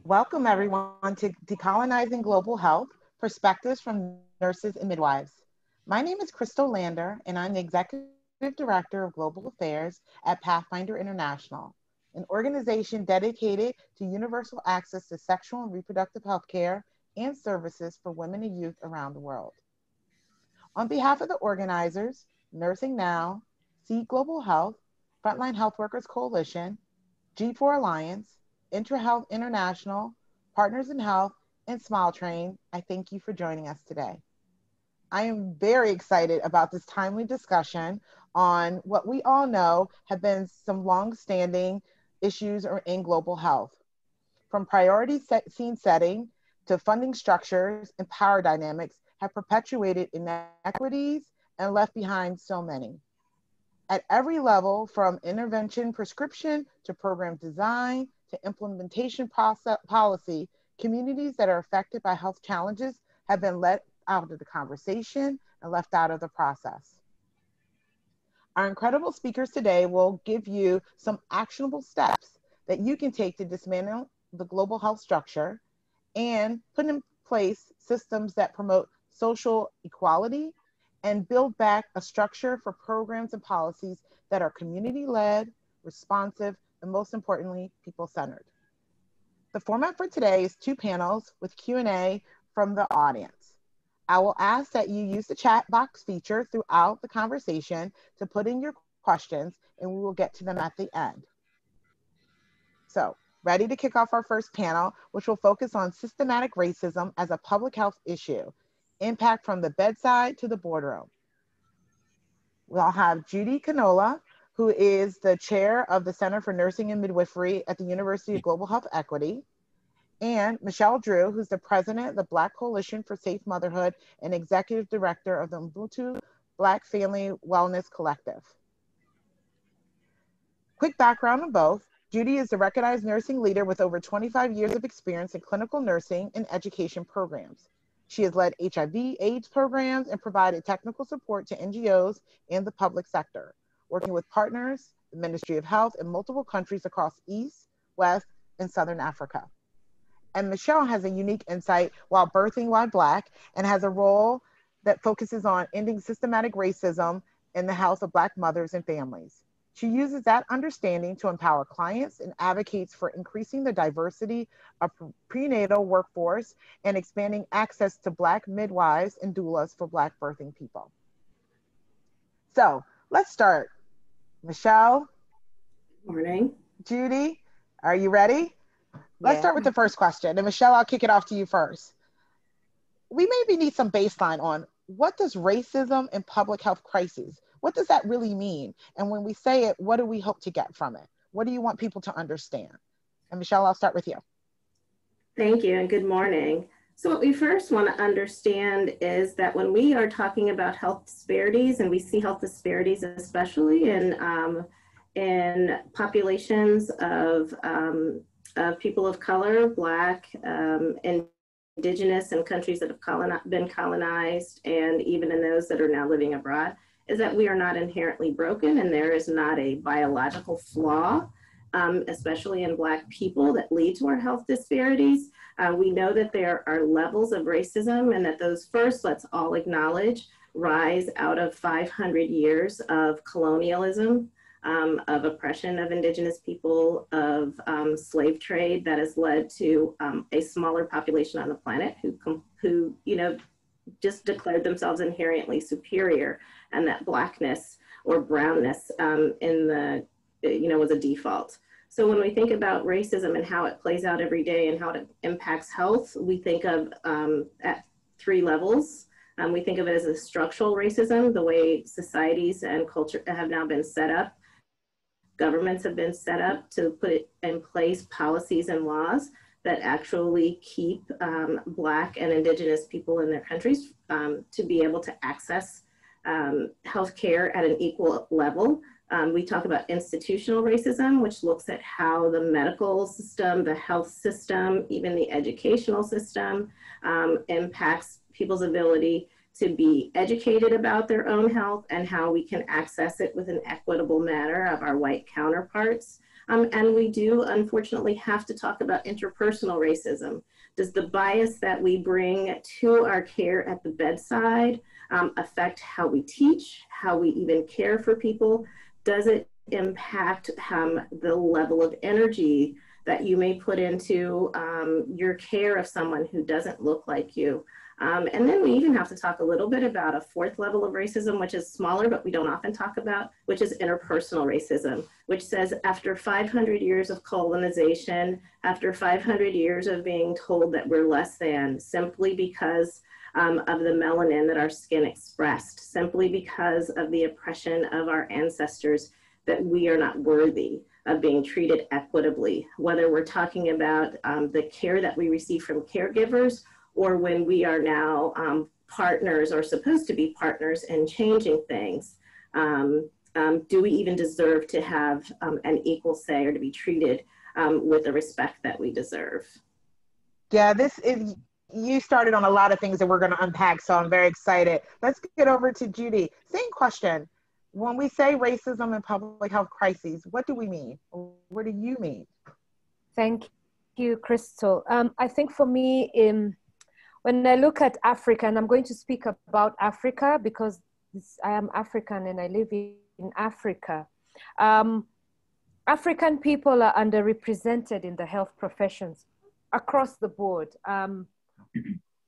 Welcome everyone to Decolonizing Global Health, Perspectives from Nurses and Midwives. My name is Crystal Lander and I'm the Executive Director of Global Affairs at Pathfinder International, an organization dedicated to universal access to sexual and reproductive health care and services for women and youth around the world. On behalf of the organizers, Nursing Now, Seed Global Health, Frontline Health Workers Coalition, G4 Alliance, IntraHealth International, Partners in Health, and Smile Train, I thank you for joining us today. I am very excited about this timely discussion on what we all know have been some long-standing issues in global health, from scene setting to funding structures and power dynamics have perpetuated inequities and left behind so many. At every level, from intervention prescription to program design to implementation policy, communities that are affected by health challenges have been let out of the conversation and left out of the process. Our incredible speakers today will give you some actionable steps that you can take to dismantle the global health structure and put in place systems that promote social equality and build back a structure for programs and policies that are community-led, responsive, and most importantly, people-centered. The format for today is 2 panels with Q&A from the audience. I will ask that you use the chat box feature throughout the conversation to put in your questions, and we will get to them at the end. So, ready to kick off our first panel, which will focus on systematic racism as a public health issue, impact from the bedside to the boardroom. We'll have Judy Khanyola, who is the chair of the Center for Nursing and Midwifery at the University of Global Health Equity, and Michelle Drew, who's the president of the Black Coalition for Safe Motherhood and executive director of the Ubuntu Black Family Wellness Collective. Quick background on both. Judy is a recognized nursing leader with over 25 years of experience in clinical nursing and education programs. She has led HIV/AIDS programs and provided technical support to NGOs and the public sector, working with partners, the Ministry of Health in multiple countries across East, West, and Southern Africa. And Michelle has a unique insight while birthing while Black and has a role that focuses on ending systematic racism in the health of Black mothers and families. She uses that understanding to empower clients and advocates for increasing the diversity of prenatal workforce and expanding access to Black midwives and doulas for Black birthing people. So let's start. Michelle. Morning. Judy, are you ready? Let's start with the first question. And Michelle, I'll kick it off to you first. We maybe need some baseline on what does racism and public health crises, what does that really mean? And when we say it, what do we hope to get from it? What do you want people to understand? And Michelle, I'll start with you. Thank you and good morning. So what we first want to understand is that when we are talking about health disparities, and we see health disparities especially in populations of people of color, Black, Indigenous in countries that have been colonized, and even in those that are now living abroad, is that we are not inherently broken and there is not a biological flaw, especially in Black people, that lead to our health disparities. We know that there are levels of racism and that those first, let's all acknowledge, rise out of 500 years of colonialism, of oppression of Indigenous people, of slave trade that has led to a smaller population on the planet who just declared themselves inherently superior, and that Blackness or brownness was a default. So when we think about racism and how it plays out every day and how it impacts health, we think of at 3 levels. We think of it as a structural racism, the way societies and culture have now been set up. Governments have been set up to put in place policies and laws that actually keep Black and Indigenous people in their countries to be able to access healthcare at an equal level. We talk about institutional racism, which looks at how the medical system, the health system, even the educational system impacts people's ability to be educated about their own health and how we can access it with an equitable manner of our white counterparts. And we do, unfortunately, have to talk about interpersonal racism. Does the bias that we bring to our care at the bedside affect how we teach, how we even care for people? Does it impact the level of energy that you may put into your care of someone who doesn't look like you? And then we even have to talk a little bit about a fourth level of racism, which is smaller, but we don't often talk about, which is interpersonal racism, which says after 500 years of colonization, after 500 years of being told that we're less than simply because of the melanin that our skin expressed, simply because of the oppression of our ancestors, that we are not worthy of being treated equitably, whether we're talking about the care that we receive from caregivers, or when we are now partners or supposed to be partners in changing things. Do we even deserve to have an equal say or to be treated with the respect that we deserve? Yeah, you started on a lot of things that we're going to unpack, so I'm very excited. Let's get over to Judy. Same question. When we say racism and public health crises, what do we mean? What do you mean? Thank you, Crystal. I think for me, when I look at Africa, and I'm going to speak about Africa because I am African and I live in Africa. African people are underrepresented in the health professions across the board.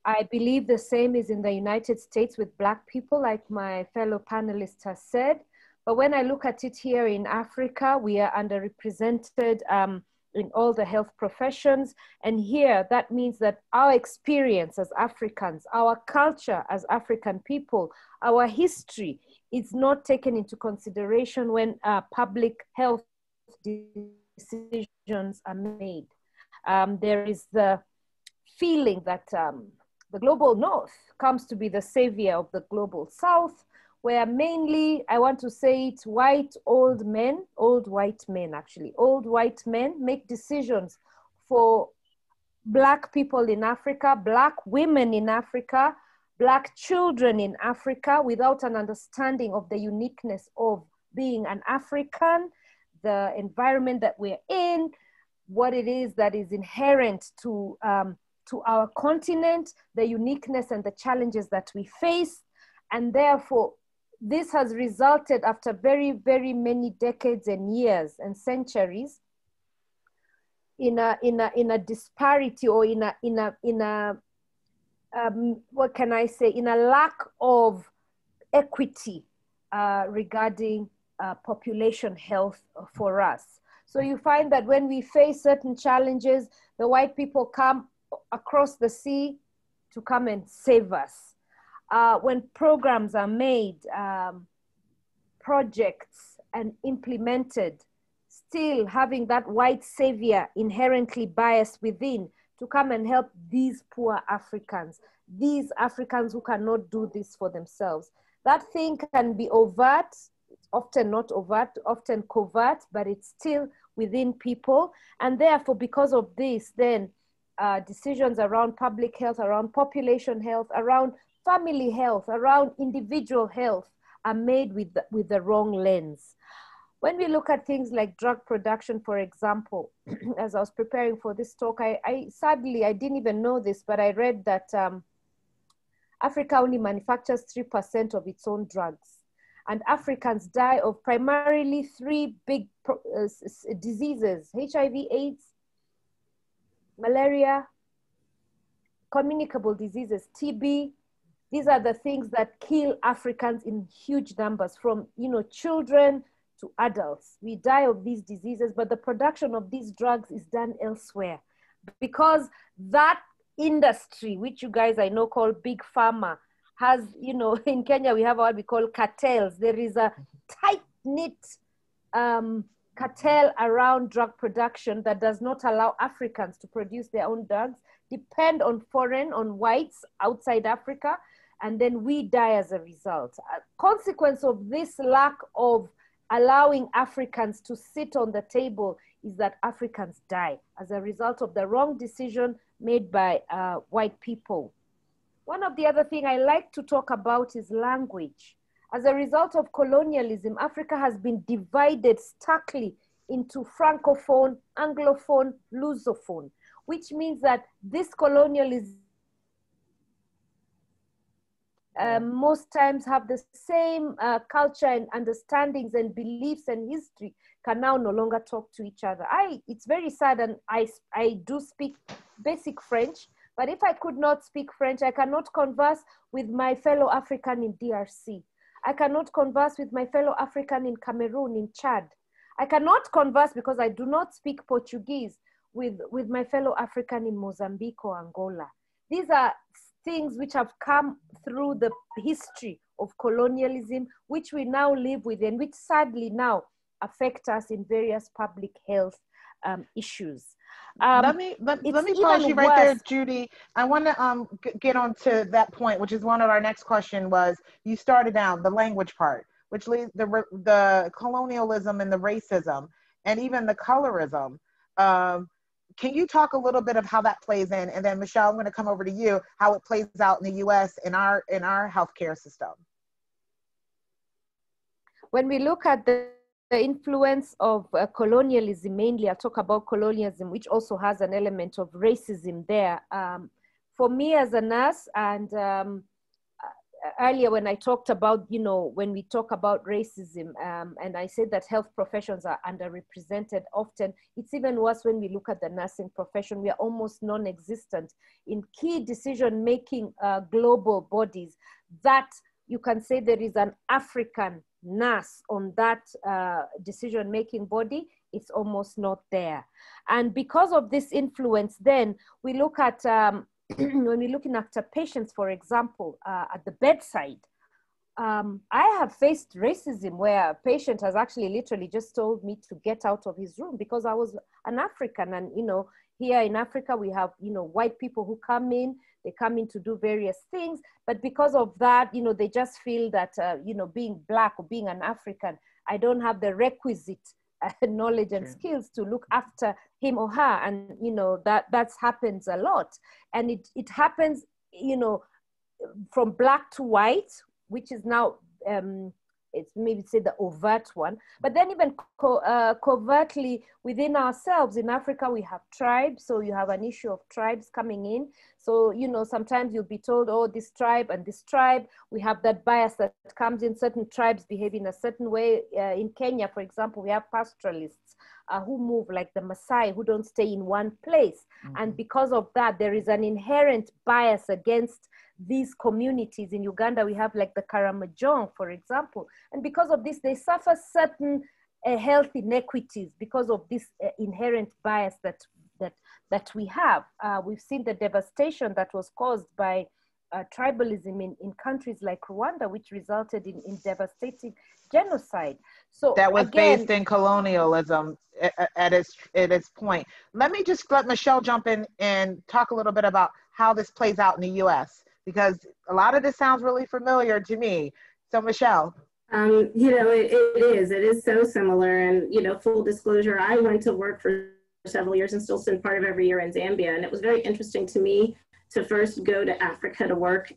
I believe the same is in the United States with Black people, like my fellow panelist has said. But when I look at it here in Africa, we are underrepresented in all the health professions. And here, that means that our experience as Africans, our culture as African people, our history is not taken into consideration when public health decisions are made. There is the feeling that the global North comes to be the savior of the global South, where mainly, I want to say it's old white men make decisions for Black people in Africa, Black women in Africa, Black children in Africa, without an understanding of the uniqueness of being an African, the environment that we're in, what it is that is inherent to our continent, the uniqueness and the challenges that we face. And therefore, this has resulted after very, very many decades and years and centuries in a disparity, or in a what can I say, in a lack of equity regarding population health for us. So you find that when we face certain challenges, the white people come across the sea to come and save us. When programs are made, projects and implemented, still having that white savior inherently biased within to come and help these poor Africans, these Africans who cannot do this for themselves. That thing can be overt, often not overt, often covert, but it's still within people. And therefore, because of this, then decisions around public health, around population health, around family health, around individual health are made with the wrong lens. When we look at things like drug production, for example, as I was preparing for this talk, sadly, I didn't even know this, but I read that Africa only manufactures 3% of its own drugs. And Africans die of primarily 3 big diseases: HIV, AIDS, malaria, communicable diseases, TB. These are the things that kill Africans in huge numbers, from children to adults. We die of these diseases, but the production of these drugs is done elsewhere, because that industry, which you guys I know call big pharma, has, in Kenya we have what we call cartels. There is a tight-knit cartel around drug production that does not allow Africans to produce their own drugs, depend on whites outside Africa, and then we die as a result. A consequence of this lack of allowing Africans to sit on the table is that Africans die as a result of the wrong decision made by white people. One of the other things I like to talk about is language. As a result of colonialism, Africa has been divided starkly into Francophone, Anglophone, Lusophone, which means that this colonialism most times have the same culture and understandings and beliefs and history can now no longer talk to each other. It's very sad, and I do speak basic French, but if I could not speak French, I cannot converse with my fellow African in DRC. I cannot converse with my fellow African in Cameroon, in Chad. I cannot converse because I do not speak Portuguese with my fellow African in Mozambique or Angola. These are things which have come through the history of colonialism, which we now live with and which sadly now affect us in various public health issues. Let me pause you right there, Judy. I want to get on to that point, which is one of our next question was, you started down the language part, which leads the colonialism and the racism and even the colorism. Can you talk a little bit of how that plays in? And then Michelle, I'm going to come over to you, how it plays out in the US in our healthcare system. When we look at the influence of colonialism, mainly I'll talk about colonialism, which also has an element of racism there. For me as a nurse, and earlier when I talked about, when we talk about racism, and I said that health professions are underrepresented often, it's even worse when we look at the nursing profession. We are almost non-existent in key decision-making global bodies that you can say there is an African nurse on that decision-making body. It's almost not there. And because of this influence, then we look at when we're looking after patients, for example, at the bedside, I have faced racism where a patient has actually literally just told me to get out of his room because I was an African. And, here in Africa, we have, white people who come in, they come in to do various things. But because of that, they just feel that, being Black or being an African, I don't have the requisite knowledge and skills to look after him or her. And, that happens a lot. And it happens, from Black to white, which is now, it's maybe say the overt one, but then even covertly within ourselves in Africa, we have tribes. So you have an issue of tribes coming in. So, sometimes you'll be told, oh, this tribe and this tribe, we have that bias that comes in, certain tribes behave in a certain way. In Kenya, for example, we have pastoralists who move, like the Maasai, who don't stay in one place. Mm-hmm. And because of that, there is an inherent bias against these communities. In Uganda, we have like the Karamojong, for example. And because of this, they suffer certain health inequities because of this inherent bias that we have. We've seen the devastation that was caused by tribalism in countries like Rwanda, which resulted in devastating genocide. So that was based in colonialism at its point. Let me just let Michelle jump in and talk a little bit about how this plays out in the US, because a lot of this sounds really familiar to me. So Michelle. It is so similar. And, full disclosure, I went to work for several years and still spend part of every year in Zambia. And it was very interesting to me to first go to Africa to work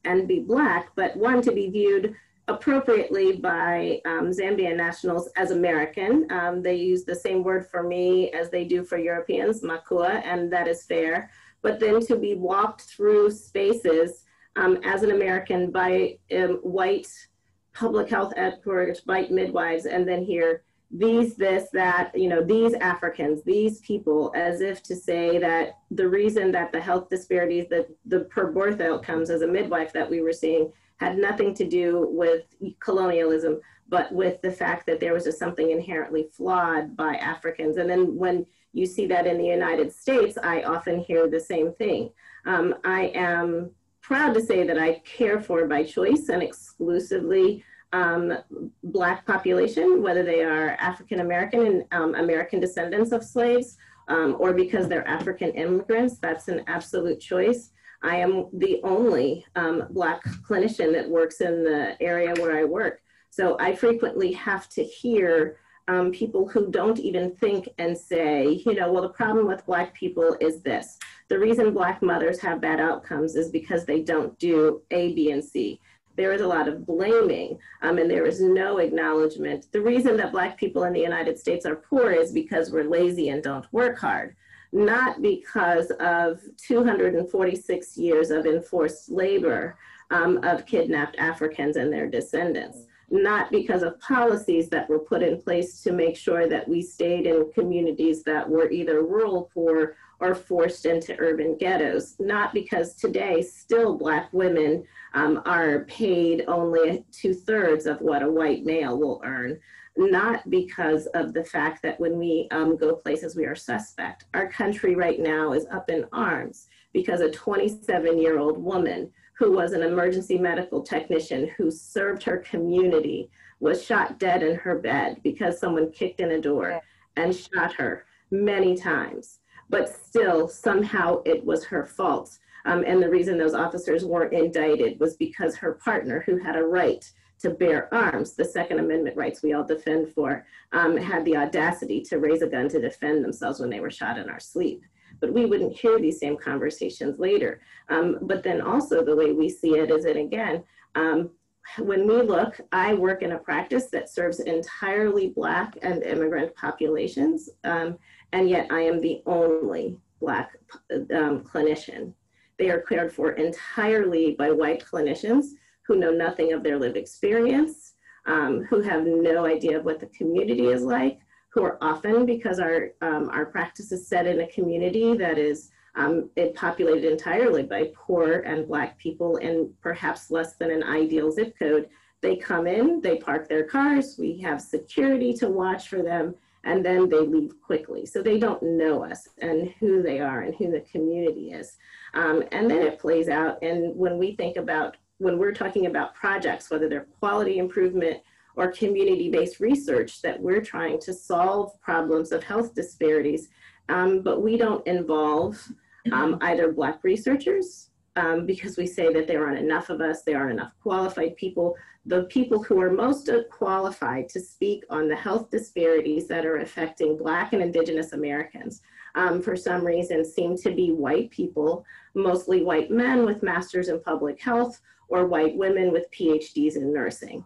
and be Black, but one, to be viewed appropriately by Zambian nationals as American. They use the same word for me as they do for Europeans, makua, and that is fair. But then to be walked through spaces as an American by white public health experts, white midwives, and then hear these, this, that, these Africans, these people, as if to say that the reason that the health disparities, that the per birth outcomes as a midwife that we were seeing had nothing to do with colonialism, but with the fact that there was just something inherently flawed by Africans. And then when you see that in the United States, I often hear the same thing. I am proud to say that I care for by choice and exclusively Black population, whether they are African-American and American descendants of slaves, or because they're African immigrants. That's an absolute choice. I am the only Black clinician that works in the area where I work. So I frequently have to hear people who don't even think and say, well, the problem with Black people is this. The reason Black mothers have bad outcomes is because they don't do A, B, and C. There is a lot of blaming, and there is no acknowledgement. The reason that Black people in the United States are poor is because we're lazy and don't work hard, not because of 246 years of enforced labor of kidnapped Africans and their descendants, not because of policies that were put in place to make sure that we stayed in communities that were either rural poor or forced into urban ghettos, not because today still Black women are paid only 2/3 of what a white male will earn, not because of the fact that when we go places we are suspect. Our country right now is up in arms because a 27-year-old woman who was an emergency medical technician who served her community was shot dead in her bed because someone kicked in a door and shot her many times. But still, somehow it was her fault. And the reason those officers weren't indicted was because her partner, who had a right to bear arms, the Second Amendment rights we all defend for, had the audacity to raise a gun to defend themselves when they were shot in our sleep. But we wouldn't hear these same conversations later. But then also the way we see it is that, again, when we look, I work in a practice that serves entirely Black and immigrant populations, and yet I am the only Black clinician. They are cared for entirely by white clinicians who know nothing of their lived experience, who have no idea of what the community is like, who are often, because our practice is set in a community that is populated entirely by poor and Black people in perhaps less than an ideal zip code. They come in, they park their cars, we have security to watch for them, and then they leave quickly. So they don't know us and who they are and who the community is. And then it plays out, and when we're talking about projects, whether they're quality improvement or community-based research, that we're trying to solve problems of health disparities, but we don't involve either Black researchers, because we say that there aren't enough of us, there aren't enough qualified people. The people who are most qualified to speak on the health disparities that are affecting Black and Indigenous Americans, for some reason, seem to be white people, mostly white men with masters in public health, or white women with PhDs in nursing.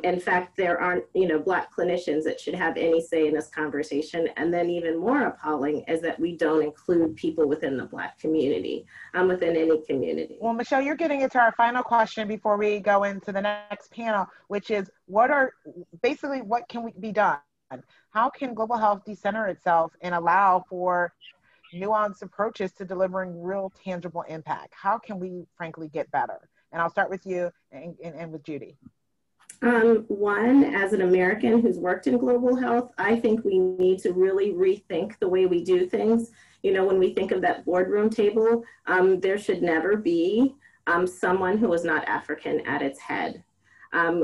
In fact, there aren't Black clinicians that should have any say in this conversation. And then even more appalling is that we don't include people within the Black community, within any community. Well, Michelle, you're getting into our final question before we go into the next panel, which is what can be done? How can global health decenter itself and allow for nuanced approaches to delivering real tangible impact? How can we frankly get better? And I'll start with you and with Judy. One, as an American who's worked in global health, I think we need to really rethink the way we do things. When we think of that boardroom table, there should never be someone who is not African at its head.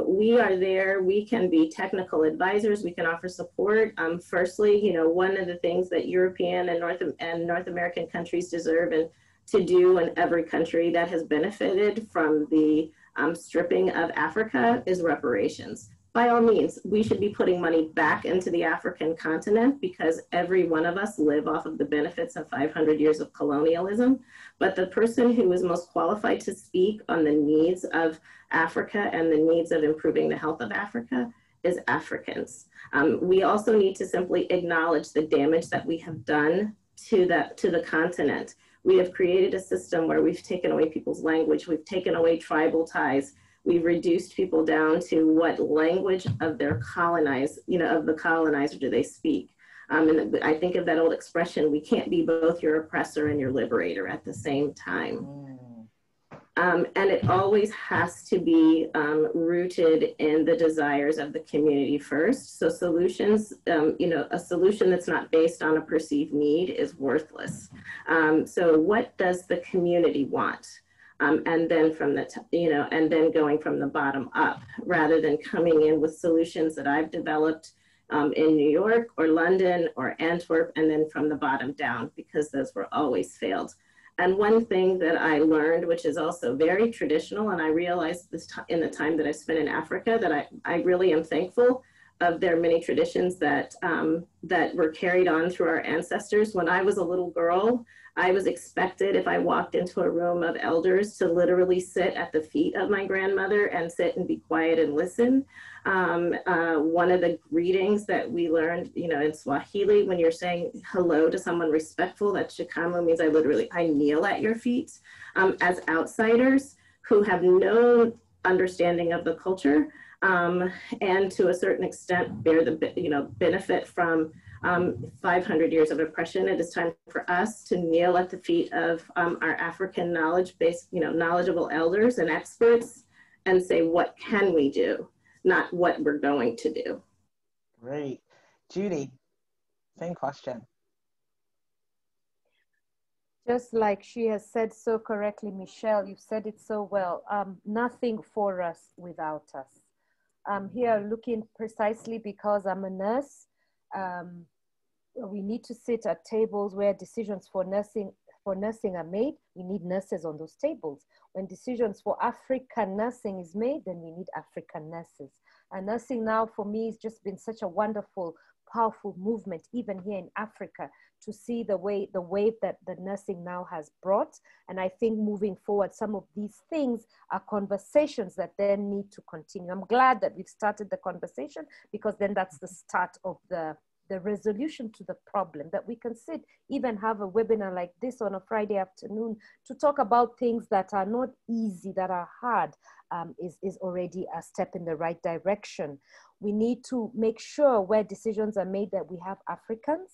We are there, we can be technical advisors, we can offer support. Firstly, one of the things that European and North American countries deserve and to do in every country that has benefited from the stripping of Africa is reparations. By all means, we should be putting money back into the African continent because every one of us live off of the benefits of 500 years of colonialism. But the person who is most qualified to speak on the needs of Africa and the needs of improving the health of Africa is Africans. We also need to simply acknowledge the damage that we have done to the continent. We have created a system where we've taken away people's language, we've taken away tribal ties, we've reduced people down to what language of their of the colonizer do they speak. And I think of that old expression, we can't be both your oppressor and your liberator at the same time. And it always has to be rooted in the desires of the community first. So solutions, a solution that's not based on a perceived need is worthless. So what does the community want? And then and then going from the bottom up, rather than coming in with solutions that I've developed in New York or London or Antwerp, and then from the bottom down, because those were always failed. And one thing that I learned, which is also very traditional, and I realized this in the time that I spent in Africa, that I really am thankful of their many traditions that were carried on through our ancestors. When I was a little girl, I was expected, if I walked into a room of elders, to literally sit at the feet of my grandmother and sit and be quiet and listen. One of the greetings that we learned, you know, in Swahili, when you're saying hello to someone respectful, that shikamo means I kneel at your feet. As outsiders who have no understanding of the culture, and to a certain extent bear the, you know, benefit from 500 years of oppression. It is time for us to kneel at the feet of our African knowledge-based, you know, knowledgeable elders and experts and say, what can we do? Not what we're going to do. Great. Judy, same question. Just like she has said so correctly, Michelle, you've said it so well. Nothing for us without us. I'm here looking precisely because I'm a nurse. We need to sit at tables where decisions for nursing are made. We need nurses on those tables. When decisions for African nursing is made, then we need African nurses. And nursing now for me has just been such a wonderful, powerful movement, even here in Africa, to see the wave that the nursing now has brought. And I think moving forward, some of these things are conversations that then need to continue. I'm glad that we've started the conversation, because then that's the start of the resolution to the problem, that we can sit, even have a webinar like this on a Friday afternoon to talk about things that are not easy, that are hard, is already a step in the right direction. We need to make sure where decisions are made that we have Africans,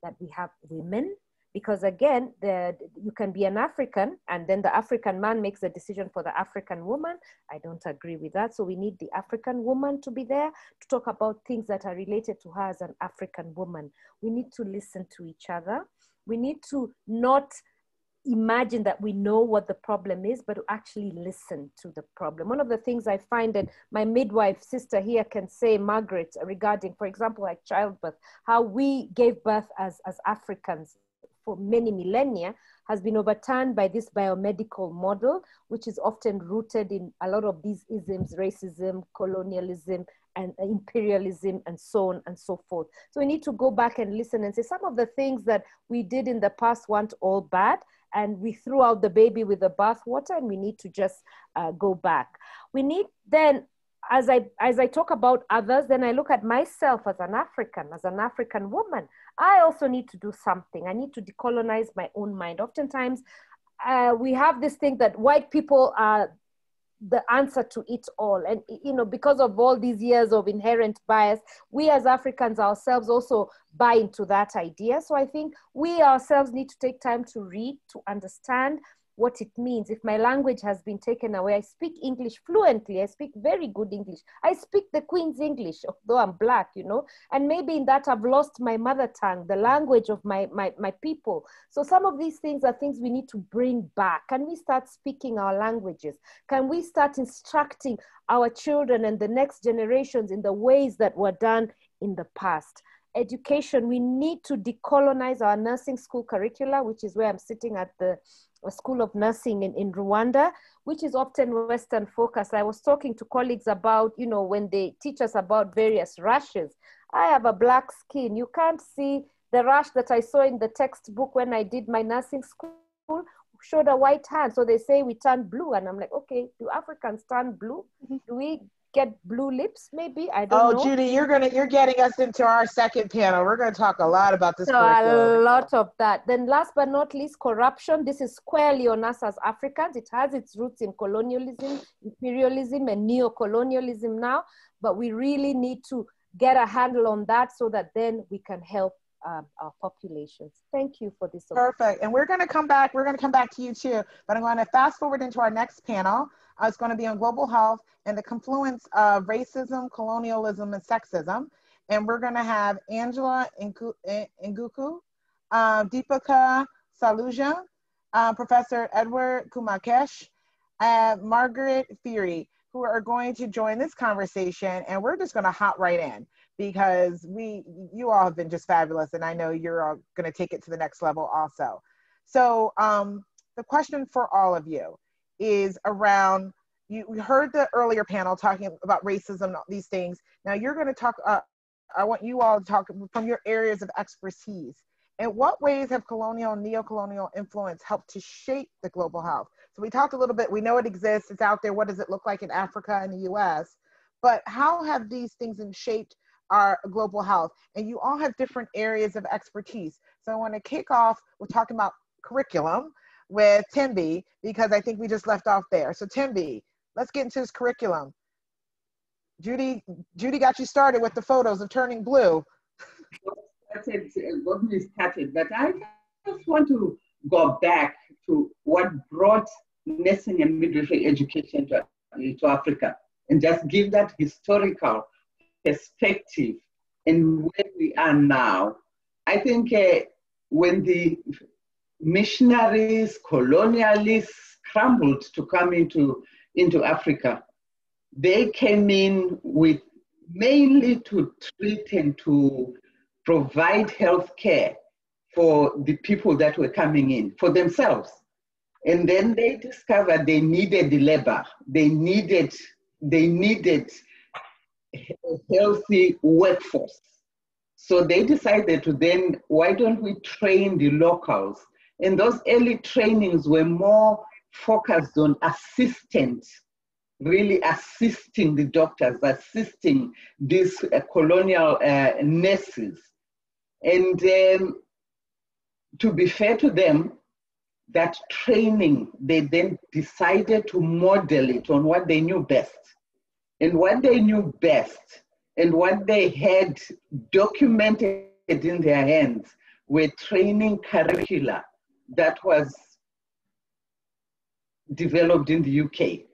that we have women, because again, you can be an African and then the African man makes a decision for the African woman. I don't agree with that. So we need the African woman to be there to talk about things that are related to her as an African woman. We need to listen to each other. We need to not imagine that we know what the problem is, but to actually listen to the problem. One of the things I find that my midwife sister here can say, Margaret, regarding, for example, like childbirth, how we gave birth as Africans for many millennia has been overturned by this biomedical model, which is often rooted in a lot of these isms, racism, colonialism, and imperialism, and so on and so forth. So we need to go back and listen and say some of the things that we did in the past weren't all bad, and we threw out the baby with the bathwater, and we need to just go back. We need then, as I talk about others, then I look at myself as an African woman. I also need to do something. I need to decolonize my own mind. Oftentimes, we have this thing that white people are the answer to it all. And, you know, because of all these years of inherent bias, we as Africans ourselves also buy into that idea. So I think we ourselves need to take time to read, to understand what it means. If my language has been taken away, I speak English fluently. I speak very good English. I speak the Queen's English, although I'm Black, you know, and maybe in that I've lost my mother tongue, the language of my people. So some of these things are things we need to bring back. Can we start speaking our languages? Can we start instructing our children and the next generations in the ways that were done in the past? Education, we need to decolonize our nursing school curricula, which is where I'm sitting at the School of Nursing in Rwanda, which is often Western focused. I was talking to colleagues about, you know, when they teach us about various rashes. I have a Black skin. You can't see the rash that I saw in the textbook when I did my nursing school showed a white hand. So they say we turn blue. And I'm like, okay, do Africans turn blue? Do we get blue lips? Maybe, I don't know. Oh, Judy, you're getting us into our second panel. We're going to talk a lot about this. So a lot of that. Then last but not least, corruption. This is squarely on us as Africans. It has its roots in colonialism, imperialism, and neo-colonialism now. But we really need to get a handle on that so that then we can help our populations. Thank you for this. Perfect. And we're going to come back. We're going to come back to you too. But I'm going to fast forward into our next panel. It's going to be on global health and the confluence of racism, colonialism, and sexism. And we're going to have Angela Nguku, Deepika Saluja, Professor Edward Kumakech, and Margaret Fury, who are going to join this conversation. And we're just going to hop right in because you all have been just fabulous. And I know you're all going to take it to the next level also. So the question for all of you is around, we heard the earlier panel talking about racism, these things. Now you're going to talk, I want you all to talk from your areas of expertise In what ways have colonial and neo-colonial influence helped to shape the global health? So we talked a little bit, we know it exists, it's out there. What does it look like in Africa and the US? But how have these things shaped our global health? And you all have different areas of expertise. So I want to kick off, we're talking about curriculum with Timby, because I think we just left off there. So Timby, let's get into this curriculum. Judy got you started with the photos of turning blue. Got me started, but I just want to go back to what brought nursing and midwifery education to Africa, and just give that historical perspective and where we are now. I think when the missionaries, colonialists scrambled to come into Africa, they came in with mainly to treat and to provide health care for the people that were coming in, for themselves. And then they discovered they needed the labor. They needed a healthy workforce. So they decided to then, why don't we train the locals? And those early trainings were more focused on really assisting the doctors, assisting these colonial nurses. And to be fair to them, that training, they then decided to model it on what they knew best. And what they knew best and what they had documented in their hands were training curricula that was developed in the UK.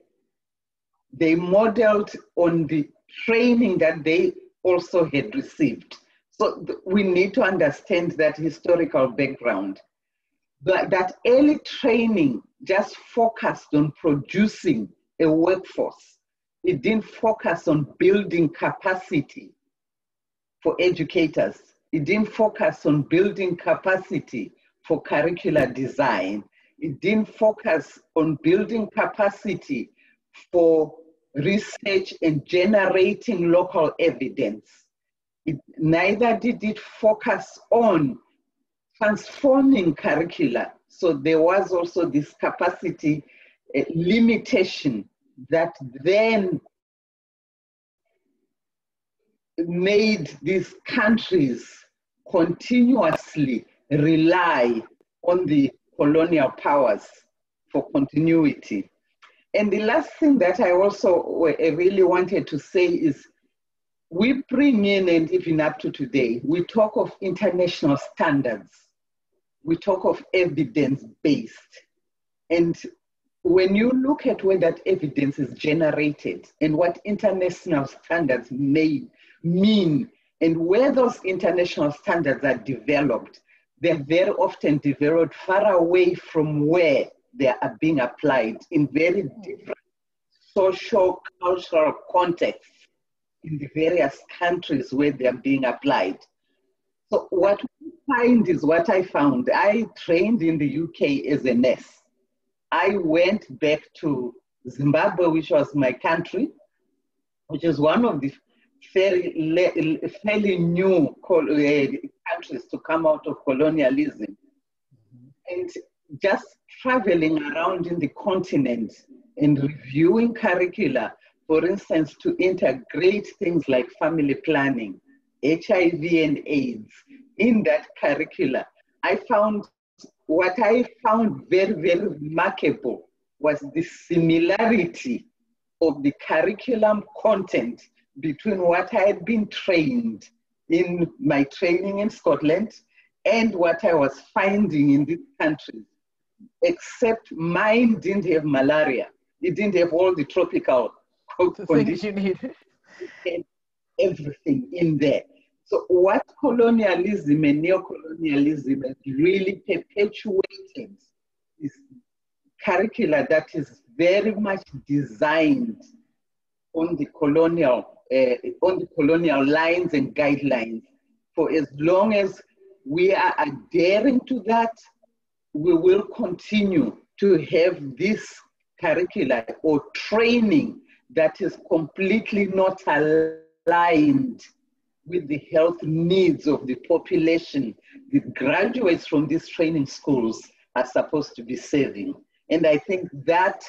They modeled on the training that they also had received. So we need to understand that historical background. But that early training just focused on producing a workforce. It didn't focus on building capacity for educators. It didn't focus on building capacity for curricular design. It didn't focus on building capacity for research and generating local evidence. Neither did it focus on transforming curricula. So there was also this capacity limitation that then made these countries continuously rely on the colonial powers for continuity. And the last thing that I also really wanted to say is, we bring in, and even up to today, we talk of international standards. We talk of evidence-based. And when you look at where that evidence is generated and what international standards may mean and where those international standards are developed, they're very often developed far away from where they are being applied in very different social, cultural contexts in the various countries where they are being applied. So what we find is what I found. I trained in the UK as a nurse. I went back to Zimbabwe, which was my country, which is one of the fairly new countries to come out of colonialism. And just traveling around in the continent and reviewing curricula, for instance, to integrate things like family planning, HIV and AIDS in that curricula, what I found very, very remarkable was the similarity of the curriculum content between what I had been trained in my training in Scotland and what I was finding in these countries, except mine didn't have malaria. It didn't have all the tropical conditions you need. And everything in there. So what colonialism and neocolonialism has really perpetuated is curricula that is very much designed on the colonial lines and guidelines. For as long as we are adhering to that, we will continue to have this curricula or training that is completely not aligned with the health needs of the population the graduates from these training schools are supposed to be serving. And I think that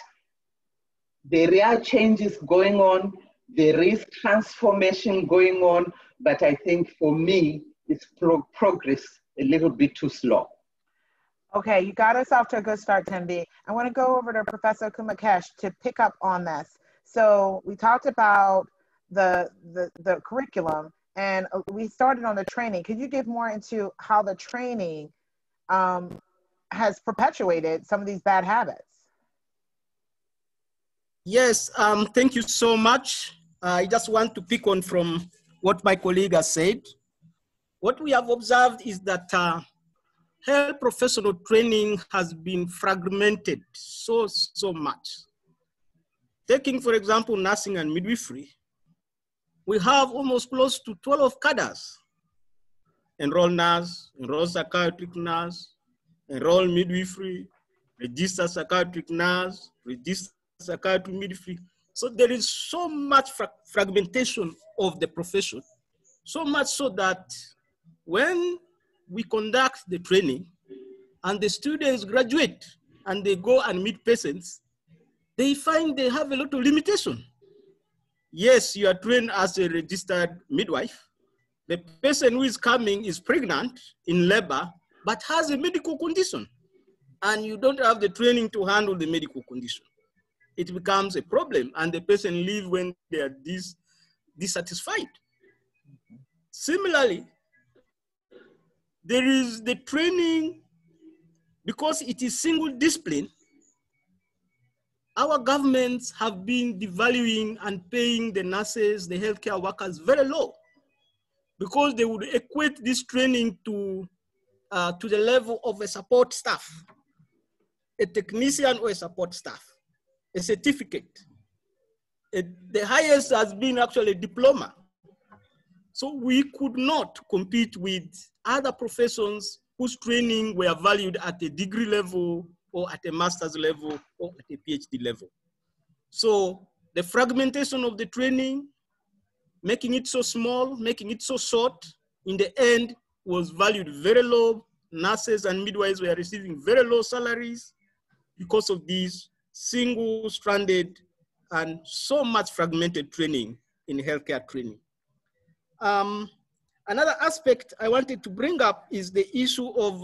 there are changes going on, there is transformation going on, but I think for me, it's progress a little bit too slow. Okay, you got us off to a good start, Tembi. I want to go over to Professor Kumakech to pick up on this. So we talked about the curriculum, and we started on the training. Could you give more into how the training has perpetuated some of these bad habits? Yes, thank you so much. I just want to pick on from what my colleague has said. What we have observed is that health professional training has been fragmented so much. Taking, for example, nursing and midwifery, we have almost close to 12 cadres. Enrolled nurse, enrolled psychiatric nurse, enrolled midwifery, registered psychiatric nurse, registered psychiatric midwifery. So there is so much fragmentation of the profession, so much so that when we conduct the training and the students graduate and they go and meet patients, they find they have a lot of limitation. Yes, you are trained as a registered midwife. The person who is coming is pregnant, in labor, but has a medical condition, and you don't have the training to handle the medical condition. It becomes a problem, and the person leaves when they are dissatisfied. Similarly, there is the training, because it is single discipline, our governments have been devaluing and paying the nurses, the healthcare workers very low, because they would equate this training to the level of a support staff, a technician or a support staff, a certificate. The highest has been actually a diploma. So we could not compete with other professions whose training were valued at a degree level or at a master's level or at a PhD level. So the fragmentation of the training, making it so small, making it so short, in the end was valued very low. Nurses and midwives were receiving very low salaries because of these single-stranded and so much fragmented training in healthcare training. Another aspect I wanted to bring up is the issue of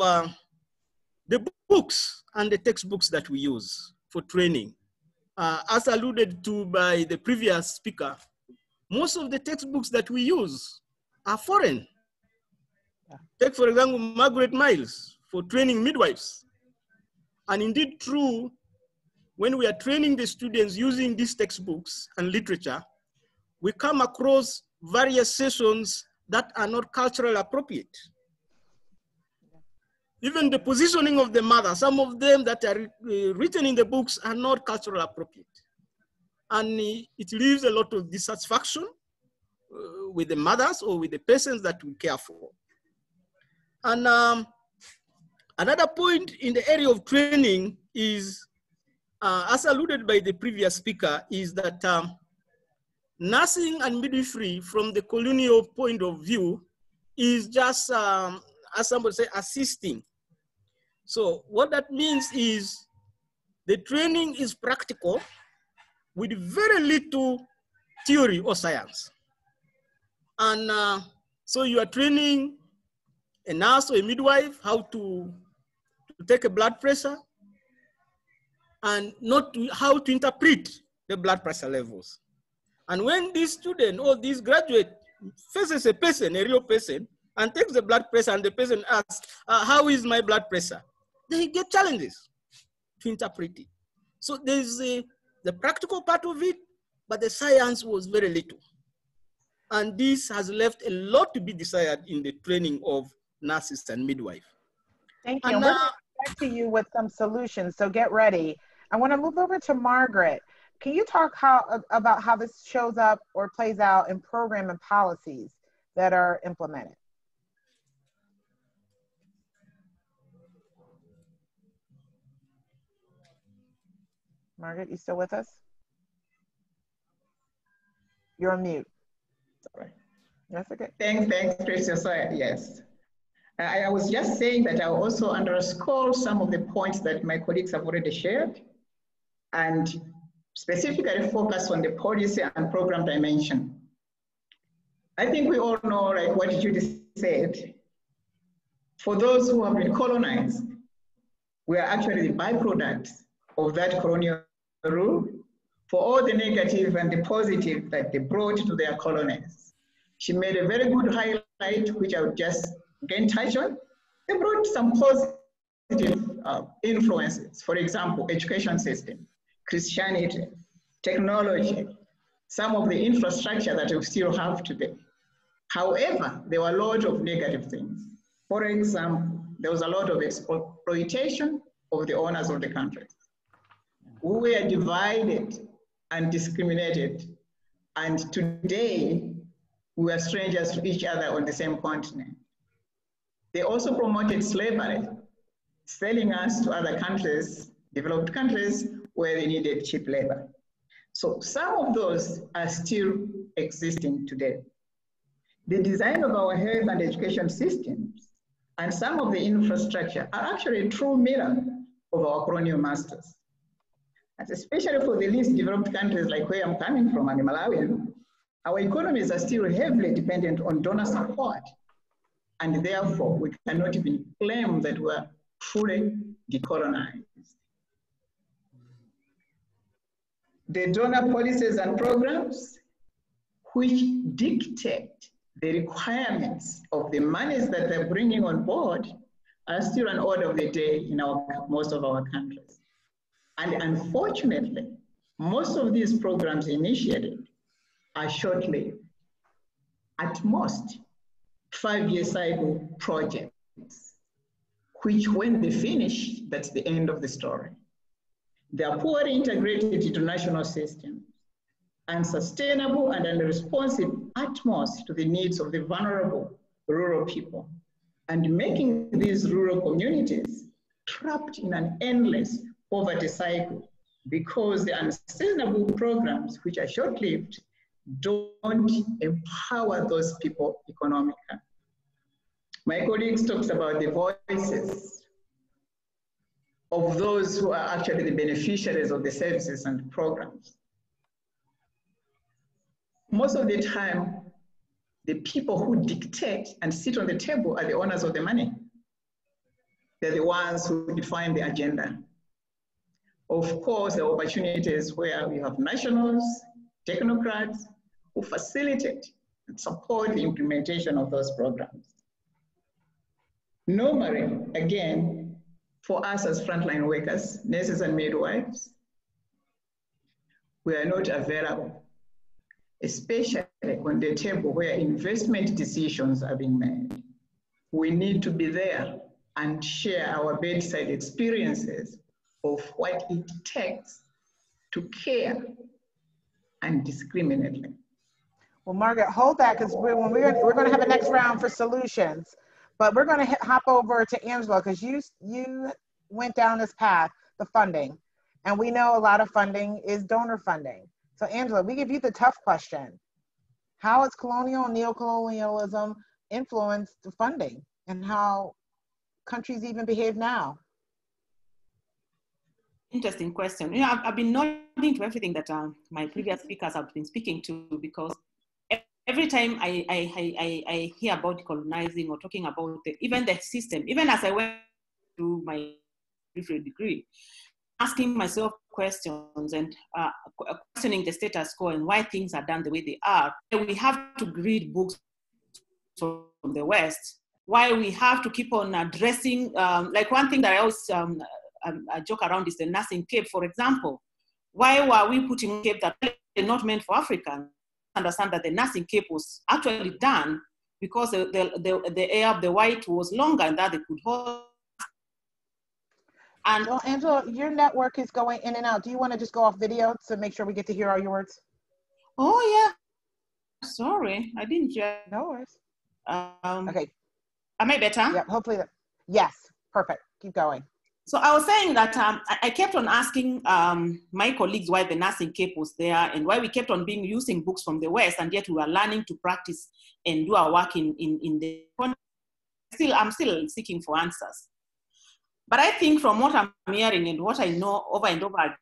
the books and the textbooks that we use for training. As alluded to by the previous speaker, most of the textbooks that we use are foreign. Take, for example, Margaret Miles for training midwives. And indeed true, when we are training the students using these textbooks and literature, we come across various sessions that are not culturally appropriate. Even the positioning of the mother, some of them that are written in the books are not culturally appropriate. And it leaves a lot of dissatisfaction with the mothers or with the patients that we care for. And another point in the area of training is, as alluded by the previous speaker, is that nursing and midwifery from the colonial point of view is just, as somebody say, assisting. So what that means is the training is practical with very little theory or science. And so you are training a nurse or a midwife how to take a blood pressure and not how to interpret the blood pressure levels. And when this student or this graduate faces a person, a real person, and takes the blood pressure and the person asks, how is my blood pressure? They get challenges to interpret it. So there's the practical part of it, but the science was very little. And this has left a lot to be desired in the training of nurses and midwives. Thank you. And we're going to get back to you with some solutions, so get ready. I want to move over to Margaret. Can you talk about how this shows up or plays out in program and policies that are implemented? Margaret, you still with us? You're on mute. Sorry. That's okay. Thanks, Christian. So, yes. I was just saying that I also underscore some of the points that my colleagues have already shared, and specifically focus on the policy and program dimension. I think we all know, like what Judy said, for those who have been colonized, we are actually the byproducts of that colonial rule for all the negative and the positive that they brought to their colonies. She made a very good highlight, which I would just again touch on. They brought some positive influences, for example, education system, Christianity, technology, some of the infrastructure that we still have today. However, there were a lot of negative things. For example, there was a lot of exploitation of the owners of the country. We were divided and discriminated, and today we are strangers to each other on the same continent. They also promoted slavery, selling us to other countries, developed countries, where they needed cheap labor. So some of those are still existing today. The design of our health and education systems and some of the infrastructure are actually a true mirror of our colonial masters. And especially for the least developed countries like where I'm coming from, and Malawi, our economies are still heavily dependent on donor support. And therefore, we cannot even claim that we're fully decolonized. The donor policies and programs which dictate the requirements of the monies that they're bringing on board are still an order of the day in most of our countries. And unfortunately, most of these programs initiated are short-lived. At most, 5-year cycle projects, which when they finish, that's the end of the story. They are poorly integrated into national systems, unsustainable and unresponsive at most to the needs of the vulnerable rural people, and making these rural communities trapped in an endless poverty cycle because the unsustainable programs, which are short-lived, don't empower those people economically. My colleagues talked about the voices of those who are actually the beneficiaries of the services and programs. Most of the time, the people who dictate and sit on the table are the owners of the money. They're the ones who define the agenda. Of course, there are opportunities where we have nationals, technocrats, who facilitate and support the implementation of those programs. Normally, again, for us as frontline workers, nurses and midwives, we are not available, especially on the table where investment decisions are being made. We need to be there and share our bedside experiences of what it takes to care indiscriminately. Well, Margaret, hold that, because we're going to have a next round for solutions. But we're going to hop over to Angela, because you went down this path, the funding. And we know a lot of funding is donor funding. So Angela, we give you the tough question. How has colonial and neocolonialism influenced the funding and how countries even behave now? Interesting question. You know, I've been nodding to everything that my previous speakers have been speaking to, because every time I hear about decolonizing or talking about even the system, even as I went to my degree, asking myself questions and questioning the status quo and why things are done the way they are. We have to read books from the West. Why we have to keep on addressing, like one thing that I always I joke around is the nursing cape, for example. Why were we putting cape that are not meant for Africans? Understand that the nursing cape was actually done because the hair of the white was longer and that they could hold. And well, Angela, your network is going in and out. Do you want to just go off video to make sure we get to hear all your words? Oh yeah, sorry, I didn't hear. No worries. Okay, am I better? Yeah, hopefully. Yes, perfect. Keep going. So I was saying that I kept on asking my colleagues why the nursing cape was there and why we kept on using books from the West, and yet we were learning to practice and do our work in the I'm still seeking for answers. But I think from what I'm hearing and what I know over and over,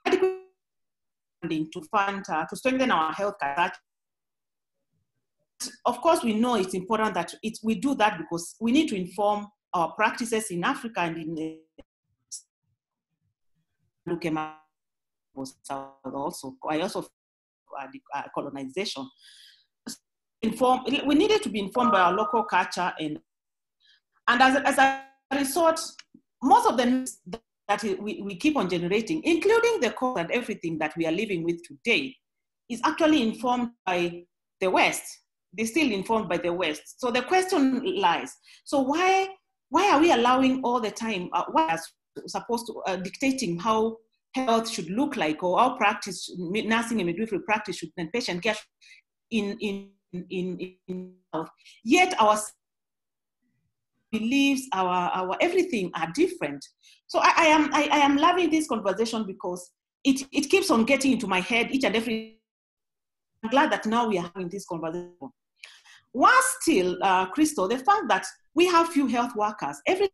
to fund, to strengthen our health care. Of course, we know it's important that we do that because we need to inform our practices in Africa and in also. I also colonization. We needed to be informed by our local culture, and as a result, most of them that we keep on generating, including the code and everything that we are living with today, is actually informed by the West. They're still informed by the West. So the question lies, so why are we allowing all the time, why are supposed to, dictating how health should look like, or how practice, nursing and midwifery practice should, and patient care in health, yet our beliefs, our everything are different. So I am loving this conversation because it keeps on getting into my head each and every. I'm glad that now we are having this conversation. While still, Crystal, the fact that we have few health workers, every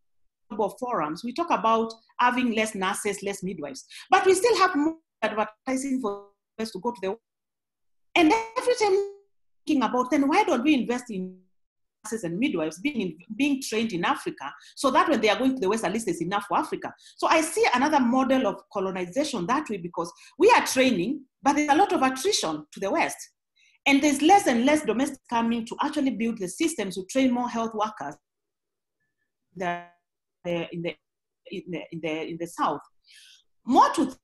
number of forums, we talk about having less nurses, less midwives, but we still have more advertising for us to go to the. And every time thinking about, then why don't we invest in nurses and midwives being trained in Africa, so that when they are going to the West, at least there's enough for Africa. So I see another model of colonization that way, because we are training, but there's a lot of attrition to the West. And there's less and less domestic coming to actually build the systems to train more health workers in the South. More to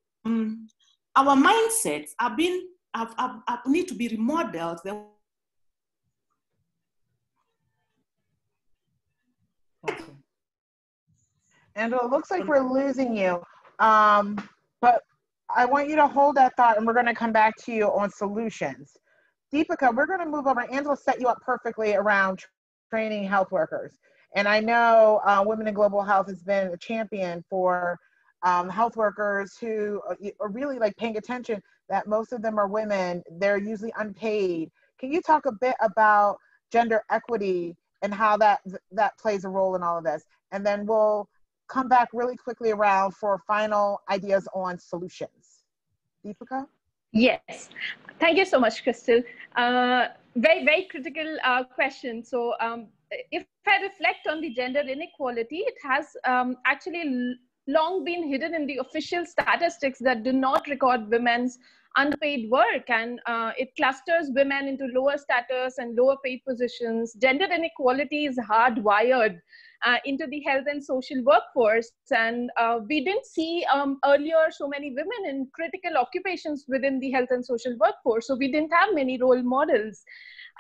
our mindsets need to be remodeled. Angela, it looks like we're losing you, but I want you to hold that thought, and we're going to come back to you on solutions. Deepika, we're going to move over. Angela set you up perfectly around training health workers. And I know Women in Global Health has been a champion for health workers who are really like paying attention that most of them are women. They're usually unpaid. Can you talk a bit about gender equity and how that plays a role in all of this? And then we'll come back really quickly around for final ideas on solutions. Deepika? Yes, thank you so much, Crystal. Very, very critical question. So if I reflect on the gender inequality, it has actually long been hidden in the official statistics that do not record women's unpaid work, and it clusters women into lower status and lower paid positions. Gender inequality is hardwired into the health and social workforce, and we didn't see earlier so many women in critical occupations within the health and social workforce, so we didn't have many role models.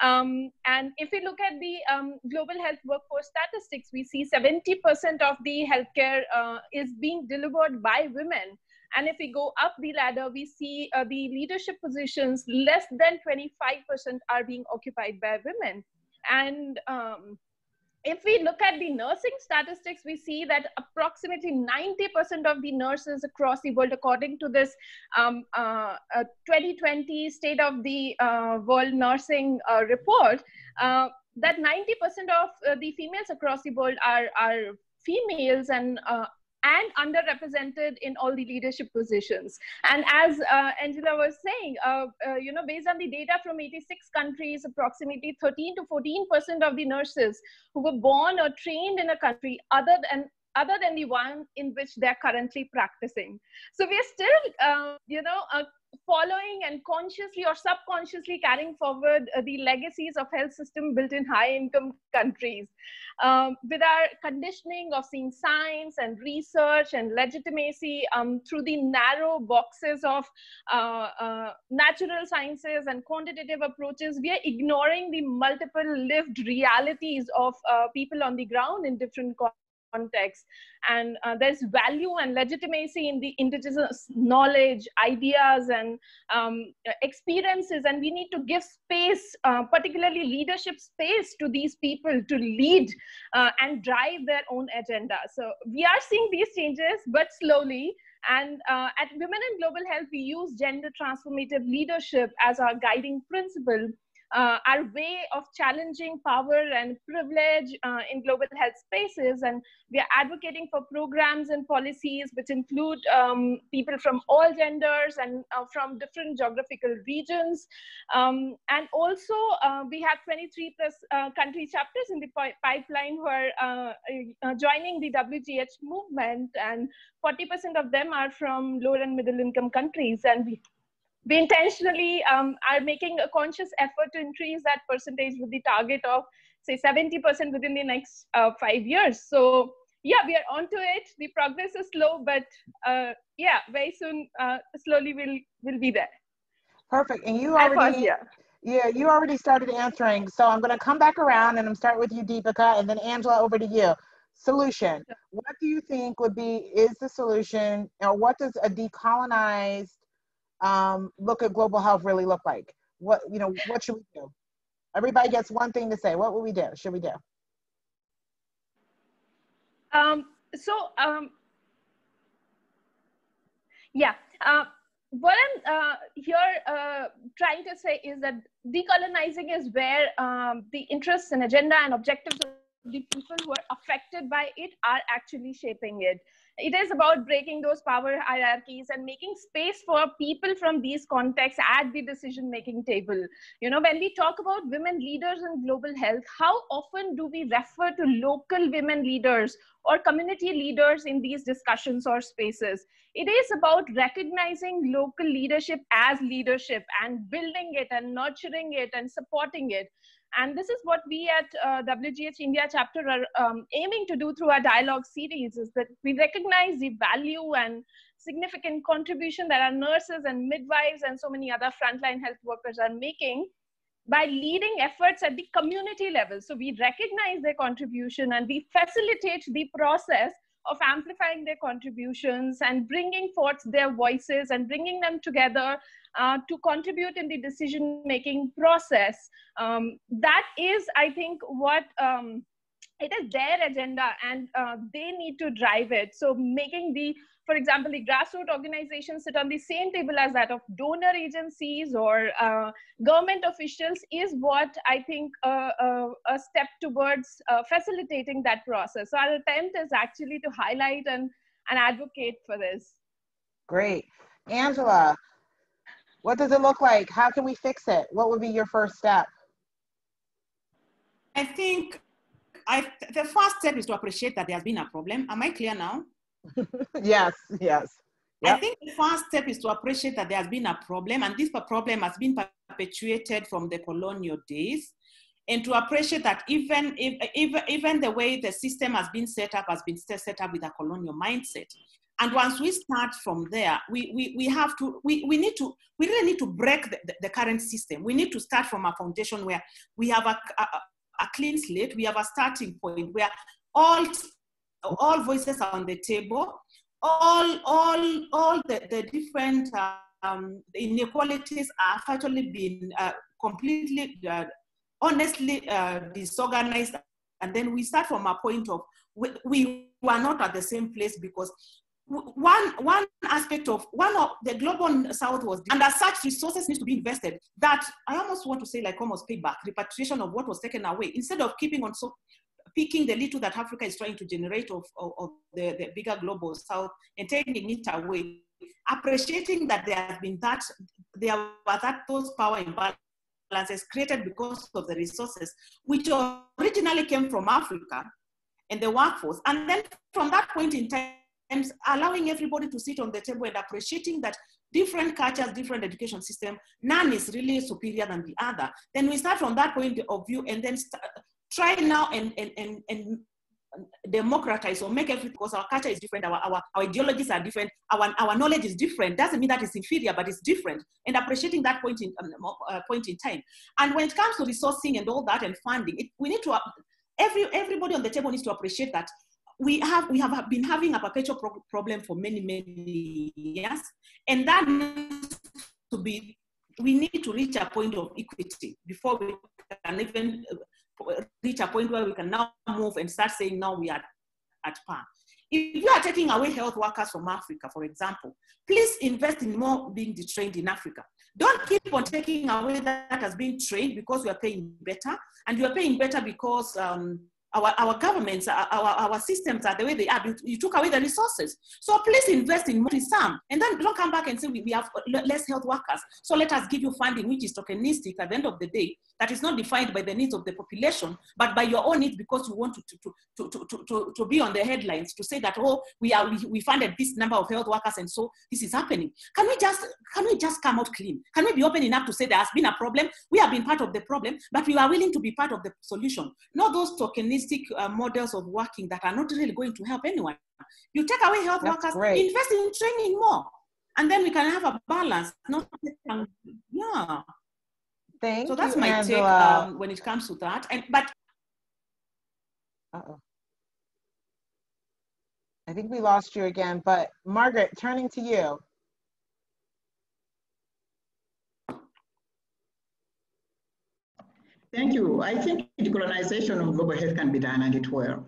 And if we look at the global health workforce statistics, we see 70% of the healthcare is being delivered by women. And if we go up the ladder, we see the leadership positions, less than 25% are being occupied by women. And if we look at the nursing statistics, we see that approximately 90% of the nurses across the world, according to this 2020 State of the World Nursing report, that 90% of the females across the world are females and underrepresented in all the leadership positions. And as Angela was saying, based on the data from 86 countries, approximately 13 to 14% of the nurses who were born or trained in a country other than the one in which they're currently practicing. So we're still, following and consciously or subconsciously carrying forward the legacies of health system built in high-income countries, with our conditioning of seeing science and research and legitimacy through the narrow boxes of natural sciences and quantitative approaches. We are ignoring the multiple lived realities of people on the ground in different context. And there's value and legitimacy in the indigenous knowledge, ideas, and experiences. And we need to give space, particularly leadership space, to these people to lead and drive their own agenda. So we are seeing these changes, but slowly. And at Women in Global Health, we use gender transformative leadership as our guiding principle. Our way of challenging power and privilege in global health spaces. And we are advocating for programs and policies which include people from all genders and from different geographical regions. And also we have 23 plus country chapters in the pipeline who are joining the WGH movement, and 40% of them are from lower and middle income countries. And we intentionally are making a conscious effort to increase that percentage with the target of, say, 70% within the next 5 years. So yeah, we are onto it. The progress is slow, but yeah, very soon, slowly we'll be there. Perfect. And you already, you already started answering. So I'm going to come back around and I'm start with you, Deepika, and then Angela, over to you. Solution. What do you think is the solution, or what does a decolonized look at global health really look like? What should we do? Everybody gets one thing to say. What will we do? Should we do? What I'm here trying to say is that decolonizing is where the interests and agenda and objectives of the people who are affected by it are actually shaping it. It is about breaking those power hierarchies and making space for people from these contexts at the decision-making table. You know, when we talk about women leaders in global health, how often do we refer to local women leaders or community leaders in these discussions or spaces? It is about recognizing local leadership as leadership and building it and nurturing it and supporting it. And this is what we at WGH India chapter are aiming to do through our dialogue series, is that we recognize the value and significant contribution that our nurses and midwives and so many other frontline health workers are making by leading efforts at the community level. So we recognize their contribution and we facilitate the process of amplifying their contributions and bringing forth their voices and bringing them together to contribute in the decision-making process. That is, I think, what it is their agenda, and they need to drive it. So making for example, the grassroots organizations sit on the same table as that of donor agencies or government officials is what I think a step towards facilitating that process. So our attempt is actually to highlight and advocate for this. Great. Angela, what does it look like? How can we fix it? What would be your first step? I think the first step is to appreciate that there has been a problem. Am I clear now? Yes, yes. Yep. I think the first step is to appreciate that there has been a problem, and this problem has been perpetuated from the colonial days, and to appreciate that even the way the system has been set up with a colonial mindset. And once we start from there, we really need to break the current system. We need to start from a foundation where we have a clean slate. We have a starting point where all voices are on the table. All the different inequalities are actually being completely, honestly disorganized. And then we start from a point of we are not at the same place, because one aspect of the global south was, and as such resources need to be invested, that I almost want to say like almost payback, repatriation of what was taken away, instead of keeping on picking the little that Africa is trying to generate of the bigger global south and taking it away, appreciating that those power imbalances created because of the resources which originally came from Africa and the workforce. And then from that point in time, allowing everybody to sit on the table and appreciating that different cultures, different education system, none is really superior than the other. Then we start from that point of view and then try now and democratize or make everything, because our culture is different, our ideologies are different, our knowledge is different. Doesn't mean that it's inferior, but it's different. And appreciating that point in time. And when it comes to resourcing and all that and funding, we need to, everybody on the table needs to appreciate that we have been having a perpetual problem for many, many years, and that needs to be, we need to reach a point of equity before we can even reach a point where we can now move and start saying, no, we are at par. If you are taking away health workers from Africa, for example, please invest in more being trained in Africa. Don't keep on taking away that has been trained because we are paying better, and you are paying better because our governments, our systems are the way they are. You took away the resources. So please invest in more some, and then don't come back and say we have less health workers. So let us give you funding, which is tokenistic at the end of the day, that is not defined by the needs of the population, but by your own needs, because you want to be on the headlines to say that, oh, we funded this number of health workers, and so this is happening. Can we just come out clean? Can we be open enough to say there has been a problem? We have been part of the problem, but we are willing to be part of the solution. Not those tokenistic models of working that are not really going to help anyone. You take away health workers, invest in training more, and then we can have a balance. Yeah. Thank so that's you, my Angela. take when it comes to that. I think we lost you again, but Margaret, turning to you. Thank you. I think decolonization of global health can be done, and it will.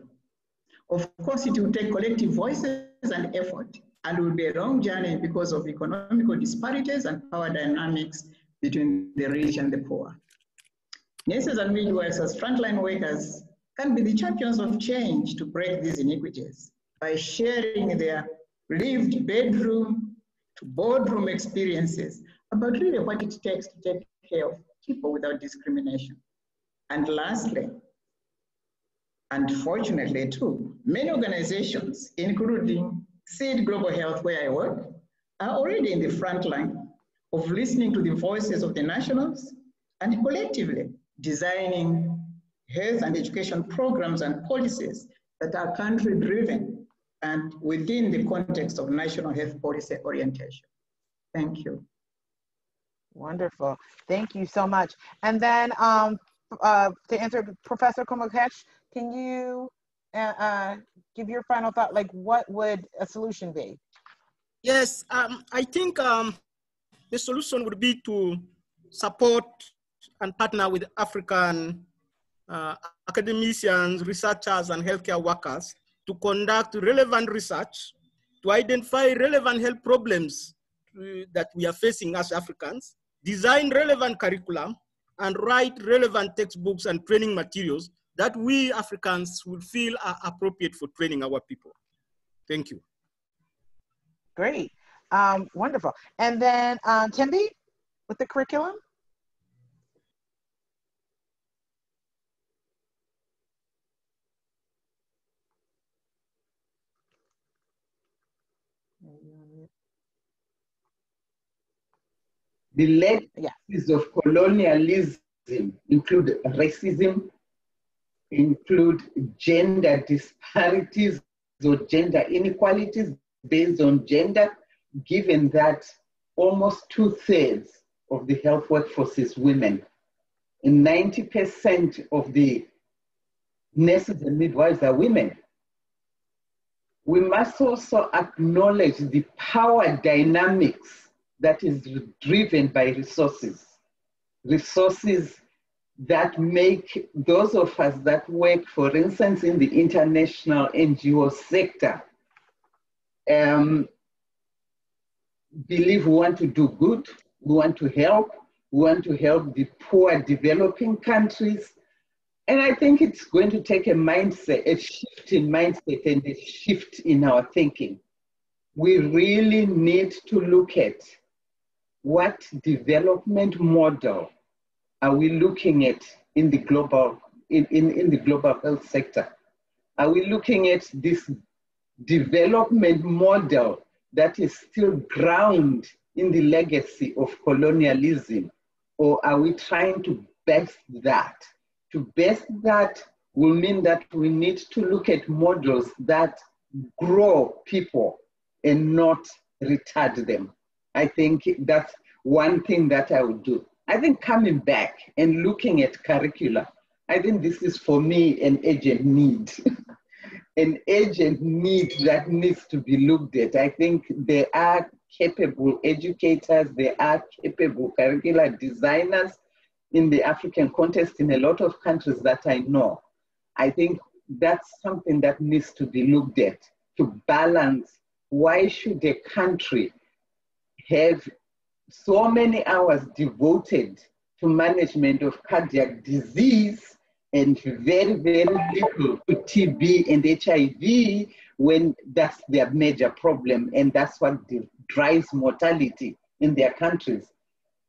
Of course, it will take collective voices and effort, and will be a long journey because of economical disparities and power dynamics between the rich and the poor. Nurses and midwives as frontline workers can be the champions of change to break these inequities by sharing their lived bedroom to boardroom experiences about really what it takes to take care of people without discrimination. And lastly, unfortunately too, many organizations, including Seed Global Health, where I work, are already in the front line of listening to the voices of the nationals and collectively designing health and education programs and policies that are country-driven and within the context of national health policy orientation. Thank you. Wonderful. Thank you so much. And then to answer Professor Kumakech, can you give your final thought? Like, what would a solution be? Yes, I think the solution would be to support and partner with African academicians, researchers, and healthcare workers to conduct relevant research, to identify relevant health problems that we are facing as Africans, design relevant curriculum, and write relevant textbooks and training materials that we Africans will feel are appropriate for training our people. Thank you. Great, wonderful. And then Tembi, with the curriculum? The legacies of colonialism include racism, include gender disparities or gender inequalities based on gender, given that almost 2/3 of the health workforce is women. And 90% of the nurses and midwives are women. We must also acknowledge the power dynamics that is driven by resources that make those of us that work, for instance, in the international NGO sector, believe we want to do good, we want to help the poor developing countries. And I think it's going to take a mindset, a shift in mindset and a shift in our thinking. We really need to look at what development model are we looking at in the global, in the global health sector? Are we looking at this development model that is still grounded in the legacy of colonialism? Or are we trying to best that? To best that will mean that we need to look at models that grow people and not retard them. I think that's one thing that I would do. I think coming back and looking at curricula, I think this is for me an urgent need. an urgent need that needs to be looked at. I think there are capable educators, there are capable curricular designers in the African context in a lot of countries that I know. I think that's something that needs to be looked at, to balance. Why should a country have so many hours devoted to management of cardiac disease and very, very little to TB and HIV when that's their major problem and that's what drives mortality in their countries?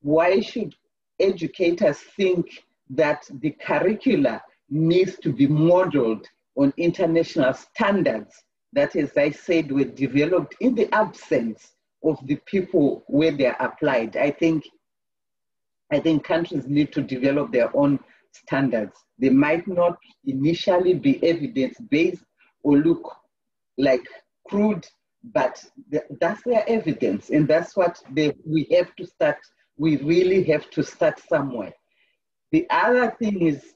Why should educators think that the curricula needs to be modeled on international standards that, as I said, were developed in the absence of the people where they're applied? I think countries need to develop their own standards. They might not initially be evidence-based or look like crude, but that's their evidence, and that's what we have to start. We really have to start somewhere. The other thing is,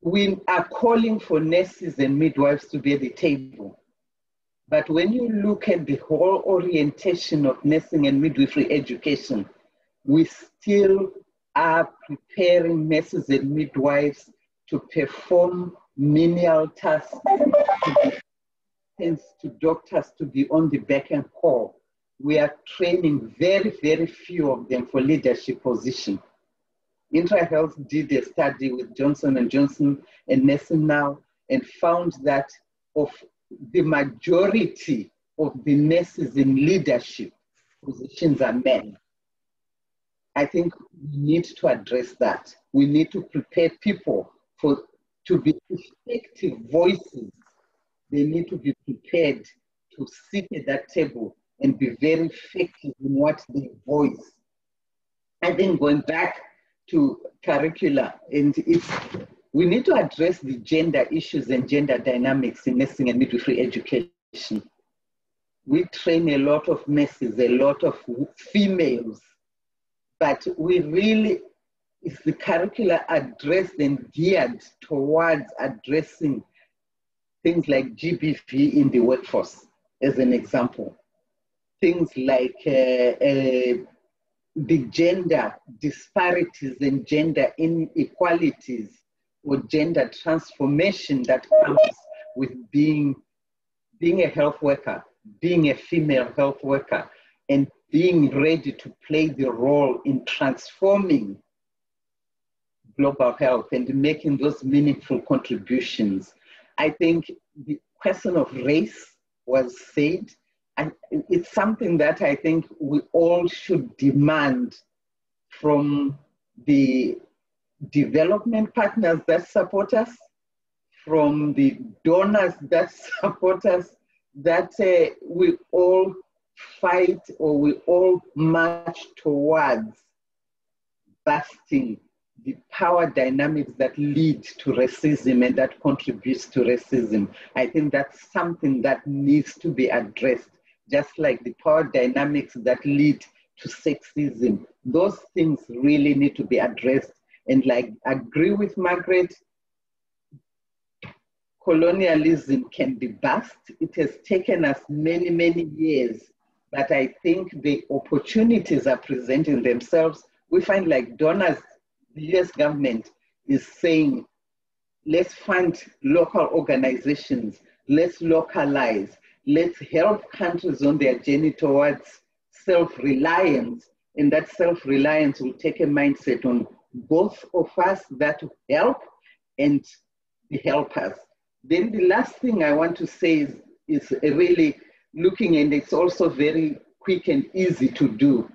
we are calling for nurses and midwives to be at the table. But when you look at the whole orientation of nursing and midwifery education, we still are preparing nurses and midwives to perform menial tasks, to doctors to be on the beck and call. We are training very, very few of them for leadership position. IntraHealth did a study with Johnson & Johnson and Nursing Now and found that of the majority of the nurses in leadership positions are men. I think we need to address that. We need to prepare people to be effective voices. They need to be prepared to sit at that table and be very effective in what they voice. I think going back to curricula, and we need to address the gender issues and gender dynamics in nursing and midwifery education. We train a lot of nurses, a lot of females, but we really, is the curricula addressed and geared towards addressing things like GBV in the workforce, as an example. Things like the gender disparities and gender inequalities or gender transformation that comes with being a health worker, being a female health worker, and being ready to play the role in transforming global health and making those meaningful contributions. I think the question of race was said, and it's something that I think we all should demand from the development partners that support us, from the donors that support us, that we all fight or we all march towards busting the power dynamics that lead to racism and that contributes to racism. I think that's something that needs to be addressed, just like the power dynamics that lead to sexism. Those things really need to be addressed. And like, I agree with Margaret, colonialism can be bust. It has taken us many, many years, but I think the opportunities are presenting themselves. We find like donors, the US government is saying, let's fund local organizations, let's localize, let's help countries on their journey towards self-reliance, and that self-reliance will take a mindset on both of us that help and the helpers. Then the last thing I want to say is really looking, and it's also very quick and easy to do.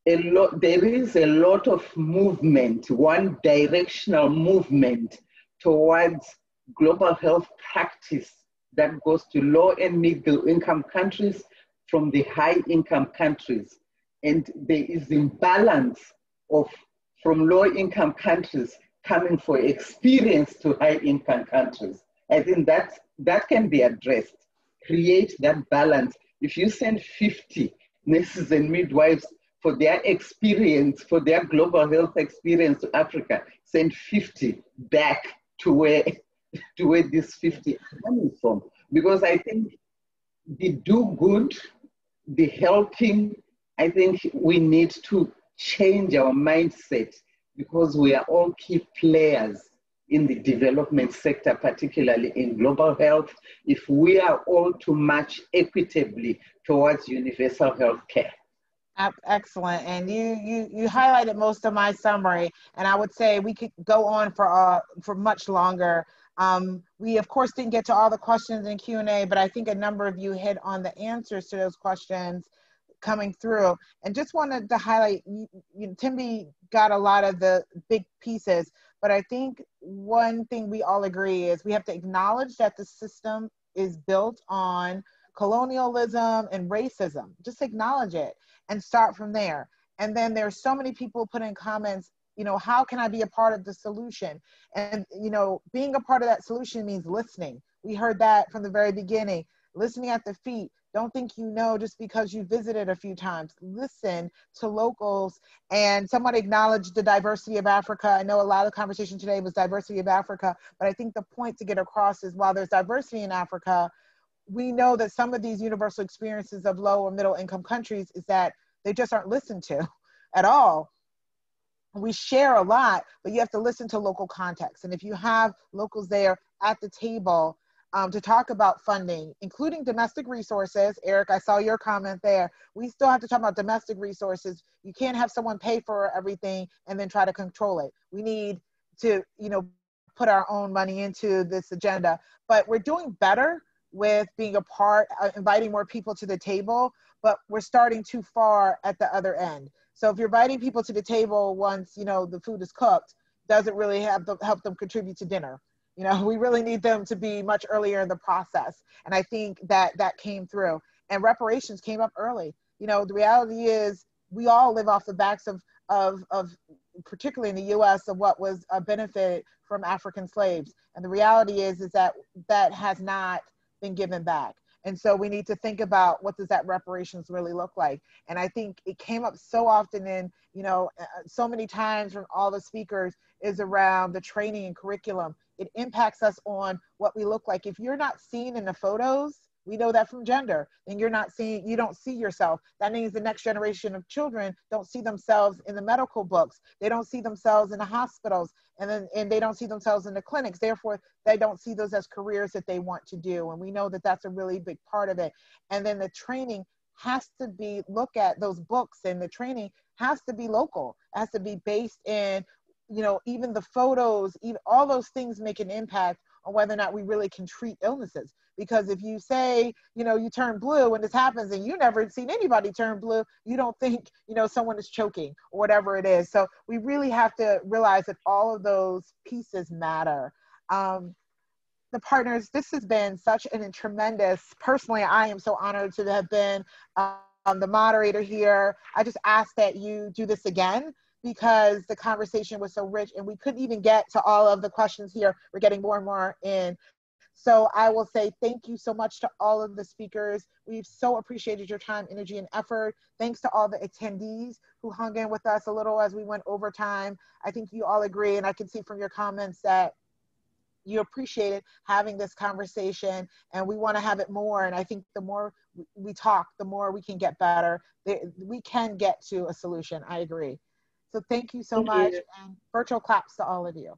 There is a lot of movement, one directional movement towards global health practice that goes to low and middle income countries from the high income countries. And there is imbalance from low income countries coming for experience to high income countries. I think that can be addressed. Create that balance. If you send 50 nurses and midwives for their experience, for their global health experience to Africa, send 50 back to where to where this 50 is coming from. Because I think the do good, the helping, I think we need to change our mindset, because we are all key players in the development sector, particularly in global health, if we are all to march equitably towards universal health care. Excellent. And you highlighted most of my summary, and I would say we could go on for much longer. We of course didn't get to all the questions in Q&A, but I think a number of you hit on the answers to those questions coming through. And just wanted to highlight, Timby got a lot of the big pieces, but I think one thing we all agree is we have to acknowledge that the system is built on colonialism and racism. Just acknowledge it and start from there. And then there's so many people put in comments, how can I be a part of the solution? And, being a part of that solution means listening. We heard that from the very beginning, listening at the feet. Don't think you know just because you visited a few times. Listen to locals. And someone acknowledged the diversity of Africa. I know a lot of the conversation today was diversity of Africa, but I think the point to get across is while there's diversity in Africa, we know that some of these universal experiences of low or middle income countries is that they just aren't listened to at all. We share a lot, but you have to listen to local context. And if you have locals there at the table to talk about funding, including domestic resources, Eric, I saw your comment there. We still have to talk about domestic resources. You can't have someone pay for everything and then try to control it. We need to, put our own money into this agenda, but we're doing better with being a part, inviting more people to the table, but we're starting too far at the other end. So if you're inviting people to the table once, the food is cooked, doesn't really help them contribute to dinner. We really need them to be much earlier in the process. And I think that came through. And reparations came up early. The reality is we all live off the backs of particularly in the US, of what was a benefit from African slaves. And the reality is that has not been given back. And so we need to think about what does that reparations really look like. And I think it came up so often in, so many times from all the speakers is around the training and curriculum. It impacts us on what we look like. If you're not seen in the photos, we know that from gender, then you don't see yourself. That means the next generation of children don't see themselves in the medical books. They don't see themselves in the hospitals, and they don't see themselves in the clinics. Therefore, they don't see those as careers that they want to do. And we know that that's a really big part of it. And then the training has to be, look at those books, and the training has to be local. It has to be based in, even the photos, even all those things make an impact on whether or not we really can treat illnesses. Because if you say, you turn blue when this happens and you never seen anybody turn blue, you don't think, someone is choking or whatever it is. So we really have to realize that all of those pieces matter. The partners, this has been such a tremendous, personally, I am so honored to have been the moderator here. I just ask that you do this again, because the conversation was so rich and we couldn't even get to all of the questions here. We're getting more and more in. So I will say thank you so much to all of the speakers. We've so appreciated your time, energy, and effort. Thanks to all the attendees who hung in with us a little as we went over time. I think you all agree, and I can see from your comments that you appreciated having this conversation, and we want to have it more. And I think the more we talk, the more we can get better. We can get to a solution. I agree. So thank you so much, and virtual claps to all of you.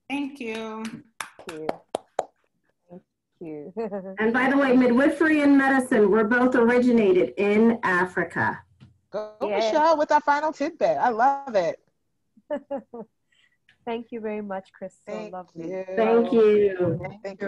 Thank you. Thank you. And by the way, midwifery and medicine were both originated in Africa. Go, Michelle, with our final tidbit. I love it. Thank you very much, Crystal. Thank you. Thank you. Thank you.